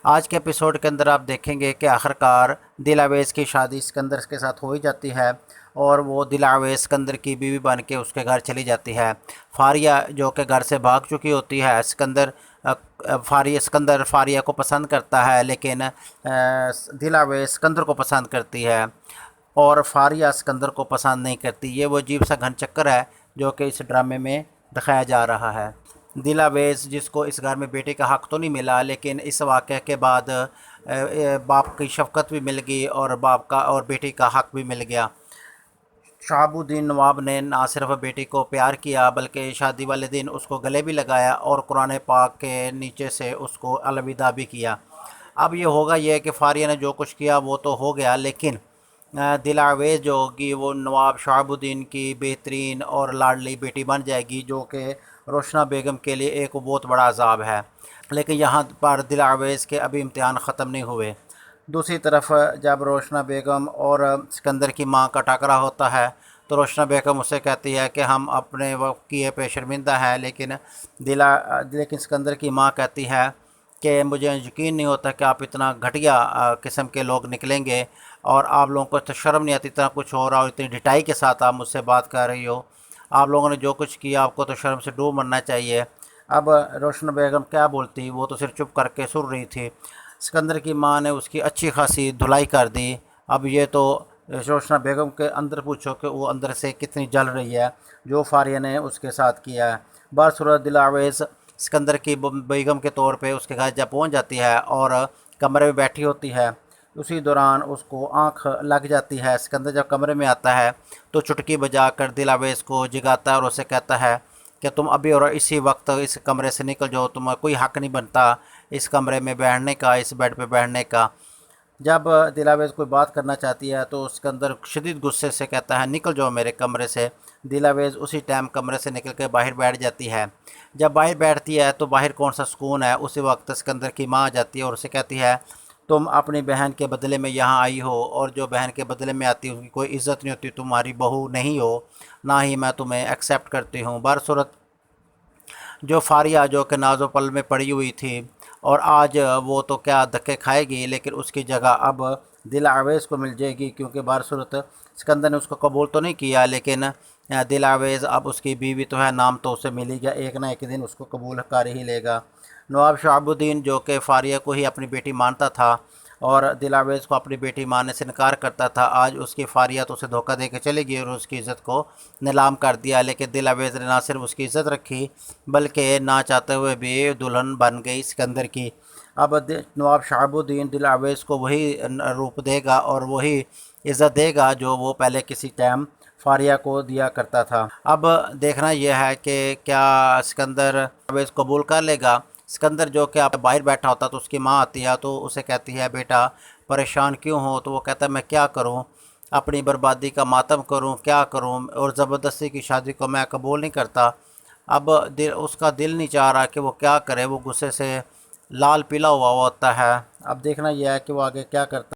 آج کے ایپیسوڈ کے اندر آپ دیکھیں گے کہ آخرکار دل آویز کی شادی اسکندر کے ساتھ ہو ہی جاتی ہے اور وہ دل آویز اسکندر کی بیوی بن کے اس کے گھر چلی جاتی ہے۔ فاریہ جو کہ گھر سے بھاگ چکی ہوتی ہے، اسکندر فاریہ کو پسند کرتا ہے، لیکن دل آویز اسکندر کو پسند کرتی ہے اور فاریہ اسکندر کو پسند نہیں کرتی۔ یہ وہ عجیب سا گھن چکر ہے جو کہ اس ڈرامے میں دکھایا جا رہا ہے۔ دل آویز جس کو اس گھر میں بیٹے کا حق تو نہیں ملا، لیکن اس واقعے کے بعد باپ کی شفقت بھی مل گئی اور باپ کا اور بیٹی کا حق بھی مل گیا۔ شہاب الدین نواب نے نہ صرف بیٹی کو پیار کیا بلکہ شادی والے دن اس کو گلے بھی لگایا اور قرآن پاک کے نیچے سے اس کو الوداع بھی کیا۔ اب یہ ہوگا یہ کہ فاریہ نے جو کچھ کیا وہ تو ہو گیا، لیکن دل آویز جو ہوگی وہ نواب شہاب الدین کی بہترین اور لاڈلی بیٹی بن جائے گی، جو کہ روشنہ بیگم کے لیے ایک بہت بڑا عذاب ہے۔ لیکن یہاں پر دل آویز کے ابھی امتحان ختم نہیں ہوئے۔ دوسری طرف جب روشنہ بیگم اور اسکندر کی ماں کا ٹکرا ہوتا ہے تو روشنہ بیگم اسے کہتی ہے کہ ہم اپنے وقت کیے پہ شرمندہ ہیں، لیکن اسکندر کی ماں کہتی ہے کہ مجھے یقین نہیں ہوتا کہ آپ اتنا گھٹیا قسم کے لوگ نکلیں گے، اور آپ لوگوں کو تو شرم نہیں آتی، اتنا کچھ ہو رہا اور اتنی ڈٹائی کے ساتھ آپ مجھ سے بات کر رہی ہو، آپ لوگوں نے جو کچھ کیا آپ کو تو شرم سے ڈوب مرنا چاہیے۔ اب روشن بیگم کیا بولتی، وہ تو صرف چپ کر کے سن رہی تھی۔ اسکندر کی ماں نے اس کی اچھی خاصی دھلائی کر دی۔ اب یہ تو روشنہ بیگم کے اندر پوچھو کہ وہ اندر سے کتنی جل رہی ہے جو فاریہ نے اس کے ساتھ کیا ہے۔ بصورت دل آویز اسکندر کی بیگم کے طور پہ اس کے گھر جب پہنچ جاتی ہے اور کمرے میں بیٹھی ہوتی ہے، اسی دوران اس کو آنکھ لگ جاتی ہے۔ اسکندر جب کمرے میں آتا ہے تو چٹکی بجا کر دل آویز کو جگاتا ہے اور اسے کہتا ہے کہ تم ابھی اور اسی وقت اس کمرے سے نکل جاؤ، تمہیں کوئی حق نہیں بنتا اس کمرے میں بیٹھنے کا، اس بیڈ پہ بیٹھنے کا۔ جب دل آویز کوئی بات کرنا چاہتی ہے تو اسکندر شدید غصے سے کہتا ہے نکل جاؤ میرے کمرے سے۔ دل آویز اسی ٹائم کمرے سے نکل کے باہر بیٹھ جاتی ہے۔ جب باہر بیٹھتی ہے تو باہر کون سا سکون ہے، اسی وقت اسکندر کی ماں آ جاتی ہے اور اسے کہتی ہے تم اپنی بہن کے بدلے میں یہاں آئی ہو، اور جو بہن کے بدلے میں آتی ہے ان کی کوئی عزت نہیں ہوتی، تمہاری بہو نہیں ہو، نہ ہی میں تمہیں ایکسیپٹ کرتی ہوں۔ برصورت جو فاریہ جو کہ ناز و پل میں پڑی ہوئی تھی اور آج وہ تو کیا دھکے کھائے گی، لیکن اس کی جگہ اب دل آویز کو مل جائے گی، کیونکہ برصورت اسکندر نے اس کو قبول تو نہیں کیا، لیکن دل آویز اب اس کی بیوی تو ہے، نام تو اسے ملے گا، ایک نہ ایک دن اس کو قبول کر ہی لے گا۔ نواب شہاب الدین جو کہ فاریہ کو ہی اپنی بیٹی مانتا تھا اور دل آویز کو اپنی بیٹی ماننے سے انکار کرتا تھا، آج اس کی فاریہ تو اسے دھوکہ دے کے چلے گئی اور اس کی عزت کو نیلام کر دیا۔ لیکن دل آویز نے نہ صرف اس کی عزت رکھی بلکہ نہ چاہتے ہوئے بھی دلہن بن گئی اسکندر کی۔ اب نواب شہاب الدین دل آویز کو وہی روپ دے گا اور وہی عزت دے گا جو وہ پہلے کسی ٹائم فاریہ کو دیا کرتا تھا۔ اب دیکھنا یہ ہے کہ کیا اسکندر آویز قبول کر لے گا۔ اسکندر جو کہ آپ باہر بیٹھا ہوتا تو اس کی ماں آتی ہے تو اسے کہتی ہے بیٹا پریشان کیوں ہو، تو وہ کہتا ہے میں کیا کروں، اپنی بربادی کا ماتم کروں، کیا کروں، اور زبردستی کی شادی کو میں قبول نہیں کرتا۔ اب اس کا دل نہیں چاہ رہا کہ وہ کیا کرے، وہ غصے سے لال پیلا ہوا ہوتا ہے۔ اب دیکھنا یہ ہے کہ وہ آگے کیا کرتا ہے۔